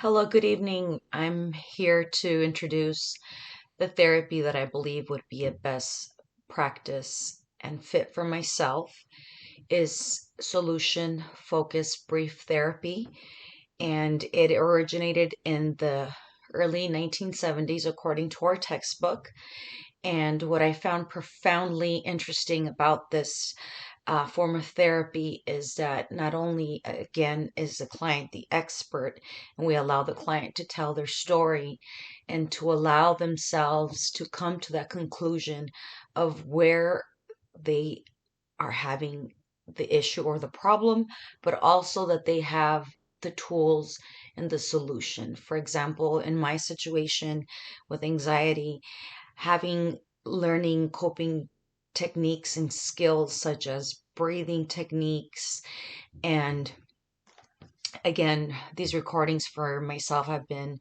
Hello, good evening. I'm here to introduce the therapy that I believe would be a best practice and fit for myself is solution focused brief therapy, and it originated in the early 1970s according to our textbook. And what I found profoundly interesting about this form of therapy is that not only, again, is the client the expert, and we allow the client to tell their story and to allow themselves to come to that conclusion of where they are having the issue or the problem, but also that they have the tools and the solution. For example, in my situation with anxiety, having learning coping techniques and skills such as breathing techniques. And again, these recordings for myself have been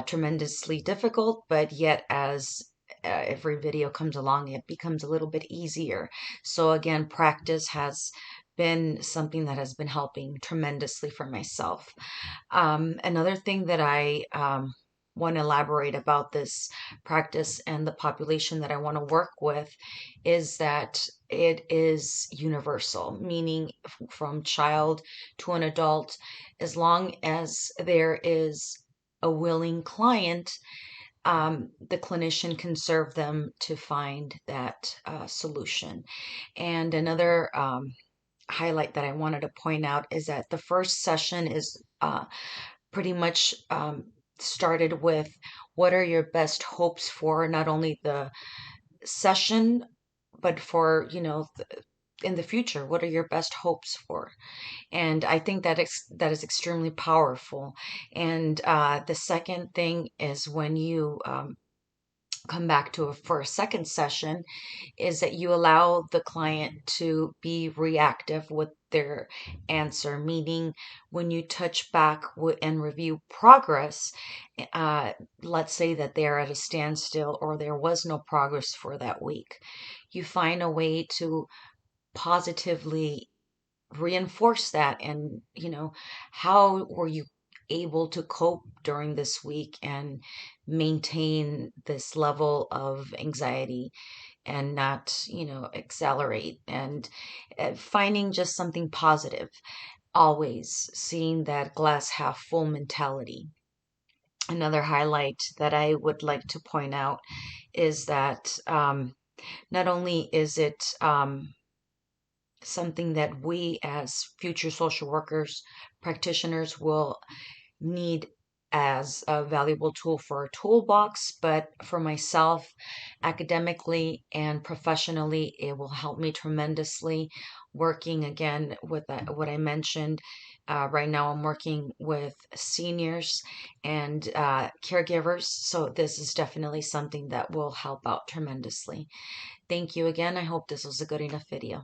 tremendously difficult, but yet as every video comes along, it becomes a little bit easier. So again, practice has been something that has been helping tremendously for myself. Another thing that I want to elaborate about this practice and the population that I want to work with is that it is universal, meaning from child to an adult, as long as there is a willing client, the clinician can serve them to find that solution. And another highlight that I wanted to point out is that the first session is pretty much started with what are your best hopes for not only the session, but for, in the future, what are your best hopes for? And I think that is extremely powerful. And the second thing is when you come back to for a second session is that you allow the client to be reactive with their answer, meaning when you touch back and review progress, uh, let's say that they're at a standstill or there was no progress for that week, you find a way to positively reinforce that. And how were you able to cope during this week and maintain this level of anxiety and not accelerate, and finding just something positive, always seeing that glass half full mentality. Another highlight that I would like to point out is that not only is it something that we as future social workers, practitioners will need as a valuable tool for our toolbox, but for myself, academically and professionally, it will help me tremendously. Working again with what I mentioned, right now I'm working with seniors and caregivers, so this is definitely something that will help out tremendously. Thank you again. I hope this was a good enough video.